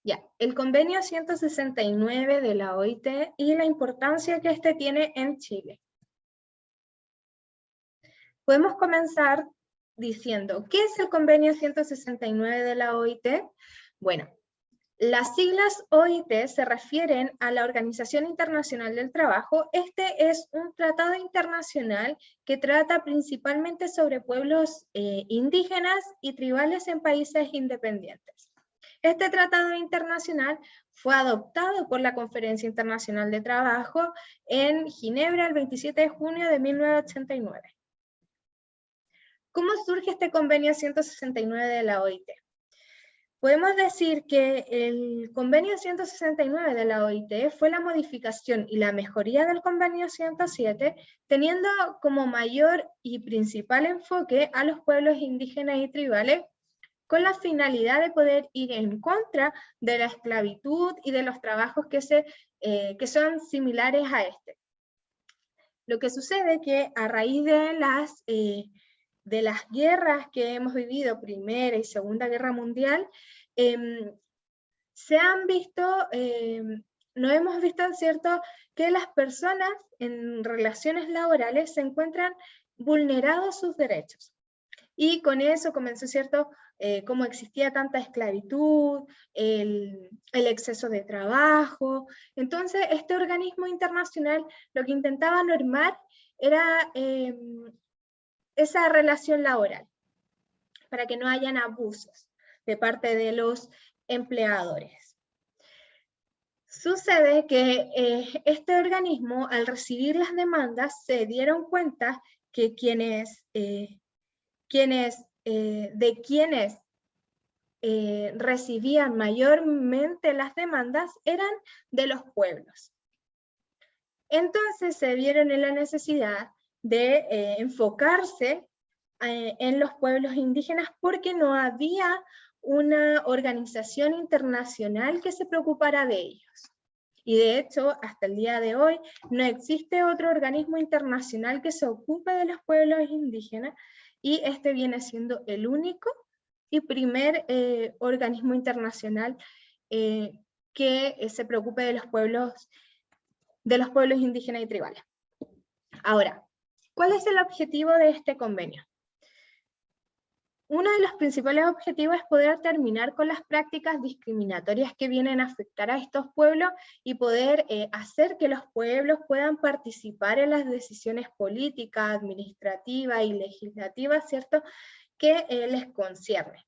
Ya, el convenio 169 de la OIT y la importancia que este tiene en Chile. Podemos comenzar diciendo, ¿qué es el convenio 169 de la OIT? Bueno, las siglas OIT se refieren a la Organización Internacional del Trabajo. Este es un tratado internacional que trata principalmente sobre pueblos indígenas y tribales en países independientes. Este tratado internacional fue adoptado por la Conferencia Internacional de Trabajo en Ginebra el 27 de junio de 1989. ¿Cómo surge este convenio 169 de la OIT? Podemos decir que el convenio 169 de la OIT fue la modificación y la mejoría del convenio 107, teniendo como mayor y principal enfoque a los pueblos indígenas y tribales, con la finalidad de poder ir en contra de la esclavitud y de los trabajos que son similares a este. Lo que sucede es que a raíz de las guerras que hemos vivido, Primera y Segunda Guerra Mundial, no hemos visto, ¿cierto?, que las personas en relaciones laborales se encuentran vulnerados sus derechos. Y con eso comenzó, ¿cierto?, como existía tanta esclavitud, el exceso de trabajo. Entonces, este organismo internacional lo que intentaba normar era esa relación laboral, para que no hayan abusos de parte de los empleadores. Sucede que este organismo, al recibir las demandas, se dieron cuenta que recibían mayormente las demandas eran de los pueblos. Entonces se vieron en la necesidad de enfocarse en los pueblos indígenas porque no había una organización internacional que se preocupara de ellos. Y de hecho, hasta el día de hoy, no existe otro organismo internacional que se ocupe de los pueblos indígenas, y este viene siendo el único y primer organismo internacional que se preocupe de los pueblos indígenas y tribales. Ahora, ¿cuál es el objetivo de este convenio? Uno de los principales objetivos es poder terminar con las prácticas discriminatorias que vienen a afectar a estos pueblos y poder hacer que los pueblos puedan participar en las decisiones políticas, administrativas y legislativas, ¿cierto?, que les concierne.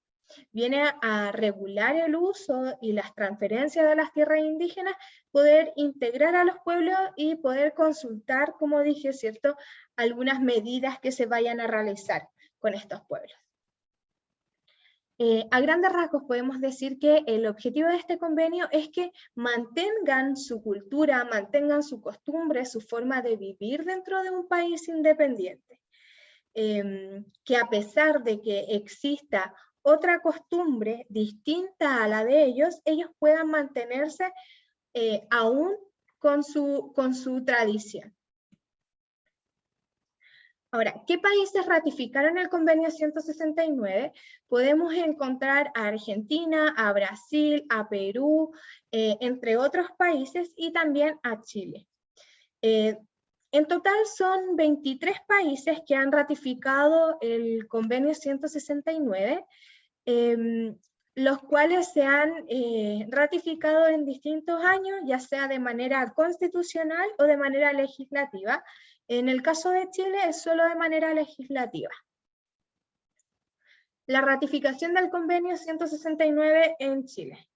Viene a regular el uso y las transferencias de las tierras indígenas, poder integrar a los pueblos y poder consultar, como dije, ¿cierto?, algunas medidas que se vayan a realizar con estos pueblos. A grandes rasgos podemos decir que el objetivo de este convenio es que mantengan su cultura, mantengan su costumbre, su forma de vivir dentro de un país independiente. Que a pesar de que exista otra costumbre distinta a la de ellos puedan mantenerse aún con su tradición. Ahora, ¿qué países ratificaron el convenio 169? Podemos encontrar a Argentina, a Brasil, a Perú, entre otros países, y también a Chile. En total son 23 países que han ratificado el convenio 169, los cuales se han ratificado en distintos años, ya sea de manera constitucional o de manera legislativa. En el caso de Chile es solo de manera legislativa. La ratificación del convenio 169 en Chile.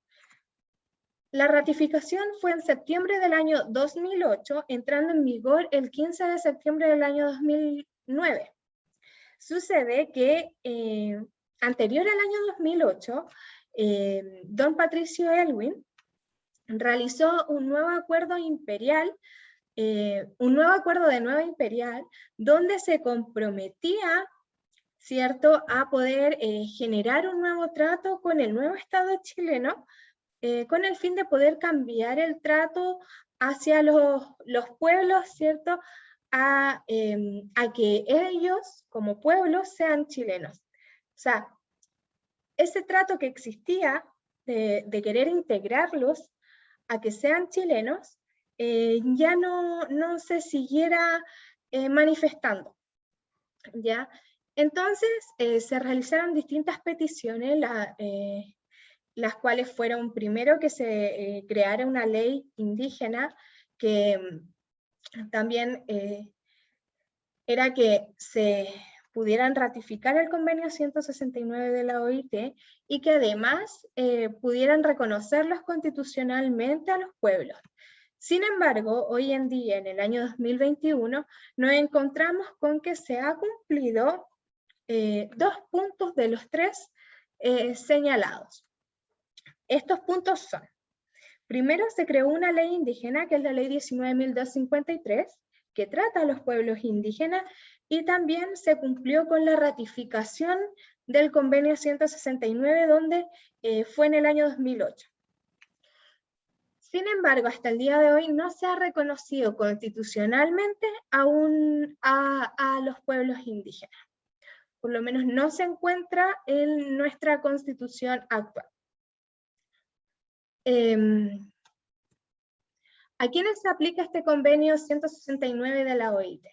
La ratificación fue en septiembre del año 2008, entrando en vigor el 15 de septiembre del año 2009. Sucede que anterior al año 2008, don Patricio Aylwin realizó un nuevo acuerdo imperial, de nueva imperial, donde se comprometía, ¿cierto?, a poder generar un nuevo trato con el nuevo Estado chileno, con el fin de poder cambiar el trato hacia los pueblos, ¿cierto?, a que ellos, como pueblos, sean chilenos. O sea, ese trato que existía de querer integrarlos a que sean chilenos, ya no se siguiera manifestando, ¿ya? Entonces se realizaron distintas peticiones, las cuales fueron primero que se creara una ley indígena que también era que se pudieran ratificar el convenio 169 de la OIT y que además pudieran reconocerlos constitucionalmente a los pueblos. Sin embargo, hoy en día, en el año 2021, nos encontramos con que se ha cumplido 2 puntos de los 3 señalados. Estos puntos son: primero, se creó una ley indígena, que es la ley 19.253, que trata a los pueblos indígenas, y también se cumplió con la ratificación del convenio 169, donde fue en el año 2008. Sin embargo, hasta el día de hoy no se ha reconocido constitucionalmente aún a los pueblos indígenas. Por lo menos no se encuentra en nuestra constitución actual. ¿A quiénes se aplica este convenio 169 de la OIT?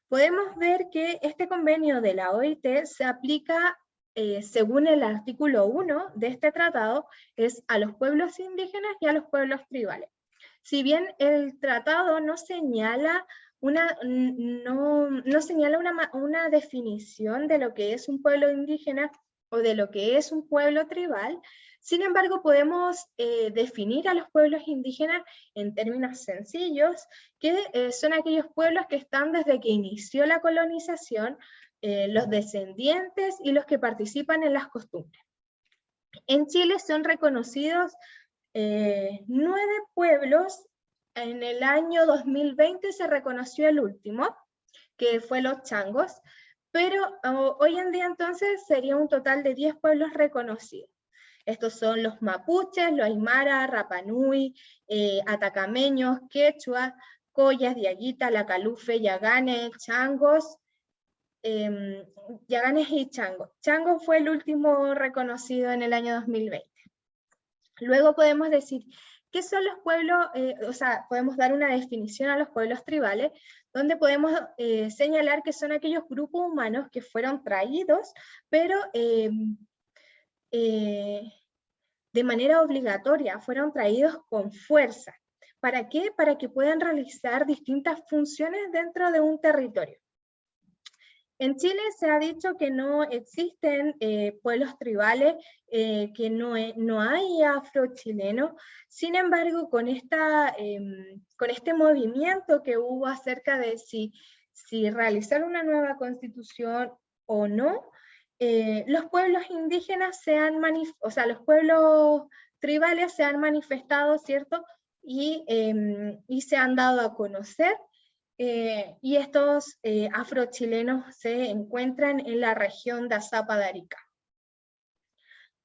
Podemos ver que este convenio de la OIT se aplica, según el artículo 1 de este tratado, es a los pueblos indígenas y a los pueblos tribales. Si bien el tratado no señala una definición de lo que es un pueblo indígena o de lo que es un pueblo tribal, sin embargo podemos definir a los pueblos indígenas en términos sencillos, que son aquellos pueblos que están desde que inició la colonización, los descendientes y los que participan en las costumbres. En Chile son reconocidos 9 pueblos. En el año 2020 se reconoció el último, que fue los changos, pero hoy en día entonces sería un total de 10 pueblos reconocidos. Estos son los mapuches, los aymara, rapanui, atacameños, quechua, collas, diaguita, lacalufe, yaganes, changos, yaganes y changos. Chango fue el último reconocido en el año 2020. Luego podemos decir, ¿qué son los pueblos? Podemos dar una definición a los pueblos tribales, donde podemos señalar que son aquellos grupos humanos que fueron traídos, pero de manera obligatoria, fueron traídos con fuerza. ¿Para qué? Para que puedan realizar distintas funciones dentro de un territorio. En Chile se ha dicho que no existen pueblos tribales, que no hay afrochilenos. Sin embargo, con este movimiento que hubo acerca de si realizar una nueva constitución o no, los pueblos indígenas los pueblos tribales se han manifestado, ¿cierto? Y se han dado a conocer. Y estos afrochilenos se encuentran en la región de Azapa de Arica.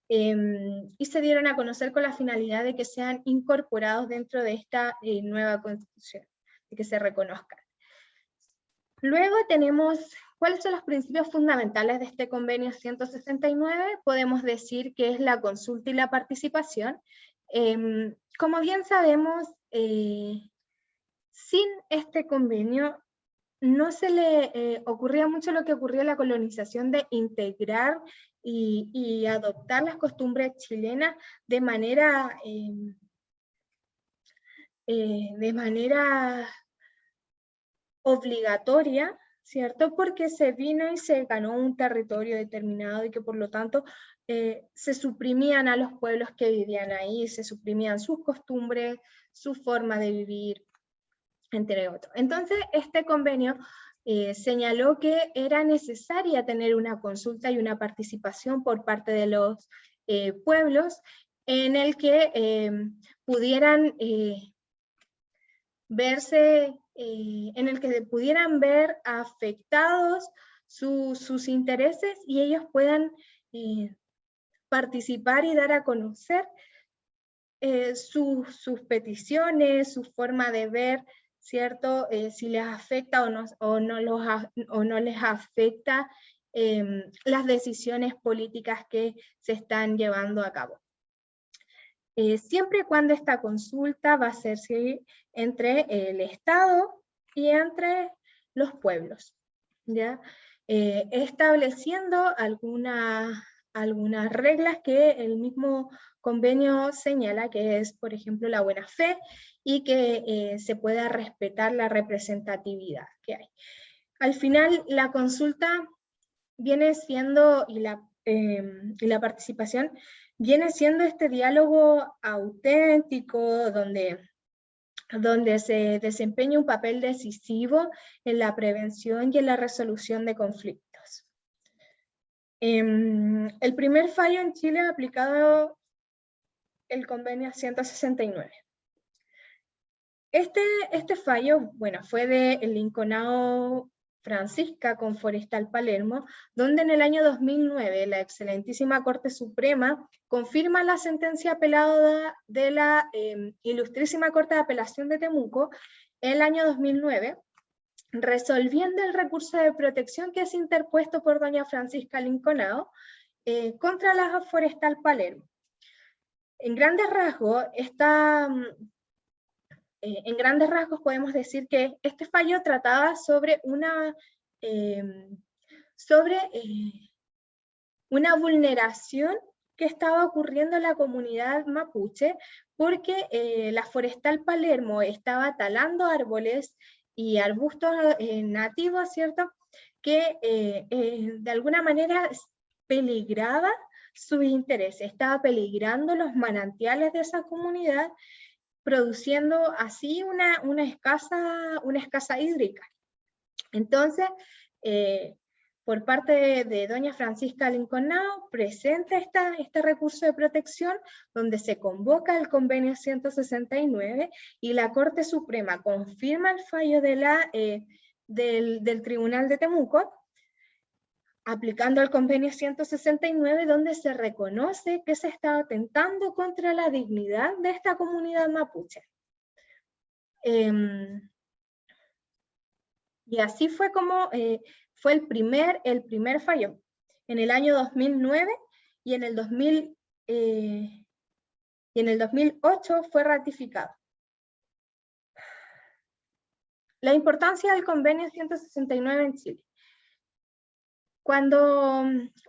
Y se dieron a conocer con la finalidad de que sean incorporados dentro de esta nueva constitución, de que se reconozcan. Luego tenemos, ¿cuáles son los principios fundamentales de este convenio 169? Podemos decir que es la consulta y la participación. Como bien sabemos, sin este convenio no se le ocurría mucho lo que ocurrió en la colonización, de integrar y adoptar las costumbres chilenas de manera obligatoria, ¿cierto? Porque se vino y se ganó un territorio determinado y que por lo tanto se suprimían a los pueblos que vivían ahí, se suprimían sus costumbres, su forma de vivir, entre otros. Entonces, este convenio señaló que era necesaria tener una consulta y una participación por parte de los pueblos, en el que pudieran ver afectados sus intereses y ellos puedan participar y dar a conocer sus peticiones, su forma de ver, ¿cierto? Si les afecta o no les afecta las decisiones políticas que se están llevando a cabo. siempre y cuando esta consulta va a hacerse entre el Estado y entre los pueblos, ¿ya? Estableciendo algunas reglas que el mismo convenio señala, que es, por ejemplo, la buena fe y que se pueda respetar la representatividad que hay. Al final, la consulta viene siendo, y la participación viene siendo este diálogo auténtico, donde se desempeña un papel decisivo en la prevención y en la resolución de conflictos. El primer fallo en Chile ha aplicado el convenio 169. Este fallo, bueno, fue de Linconao Francisca con Forestal Palermo, donde en el año 2009 la excelentísima Corte Suprema confirma la sentencia apelada de la Ilustrísima Corte de Apelación de Temuco en el año 2009, resolviendo el recurso de protección que es interpuesto por doña Francisca Linconao contra la Forestal Palermo. En grandes rasgos podemos decir que este fallo trataba sobre una vulneración que estaba ocurriendo en la comunidad mapuche, porque la Forestal Palermo estaba talando árboles y arbustos nativos, ¿cierto?, que de alguna manera peligraba sus intereses, estaba peligrando los manantiales de esa comunidad, produciendo así una escasa hídrica. Entonces, por parte de doña Francisca Linconao, presenta este recurso de protección, donde se convoca el convenio 169, y la Corte Suprema confirma el fallo del Tribunal de Temuco, aplicando el convenio 169, donde se reconoce que se está atentando contra la dignidad de esta comunidad mapuche. Y así fue como fue el primer fallo, en el año 2009, y en el 2008 fue ratificado. La importancia del convenio 169 en Chile. Cuando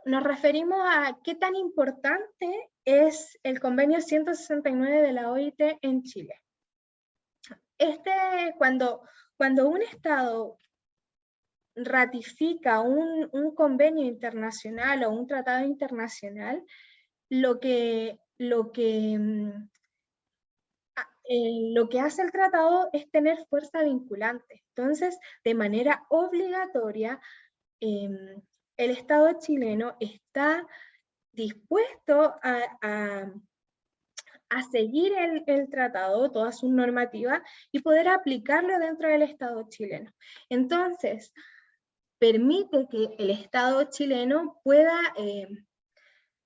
nos referimos a qué tan importante es el convenio 169 de la OIT en Chile, cuando un Estado ratifica un convenio internacional o un tratado internacional, lo que hace el tratado es tener fuerza vinculante. Entonces, de manera obligatoria, el Estado chileno está dispuesto a seguir el tratado, toda su normativa, y poder aplicarlo dentro del Estado chileno. Entonces, permite que el Estado chileno pueda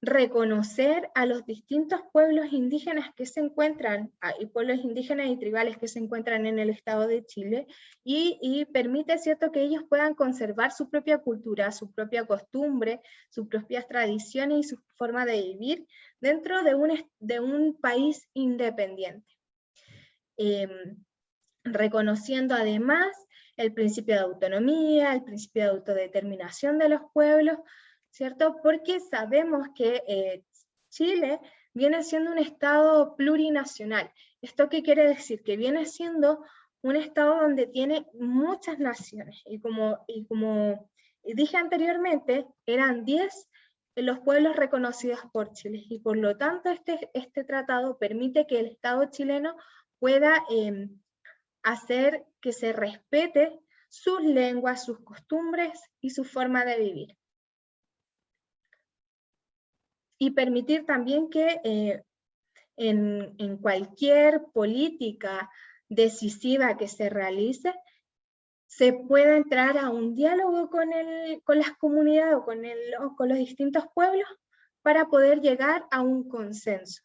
reconocer a los distintos pueblos indígenas que se encuentran, y pueblos indígenas y tribales que se encuentran en el Estado de Chile, y permite, ¿cierto?, que ellos puedan conservar su propia cultura, su propia costumbre, sus propias tradiciones y su forma de vivir dentro de un país independiente. Reconociendo además el principio de autonomía, el principio de autodeterminación de los pueblos, ¿cierto? Porque sabemos que Chile viene siendo un Estado plurinacional. ¿Esto qué quiere decir? Que viene siendo un Estado donde tiene muchas naciones, y como dije anteriormente, eran 10 los pueblos reconocidos por Chile, y por lo tanto este tratado permite que el Estado chileno pueda hacer que se respete sus lenguas, sus costumbres y su forma de vivir. Y permitir también que en cualquier política decisiva que se realice, se pueda entrar a un diálogo con las comunidades o con los distintos pueblos para poder llegar a un consenso.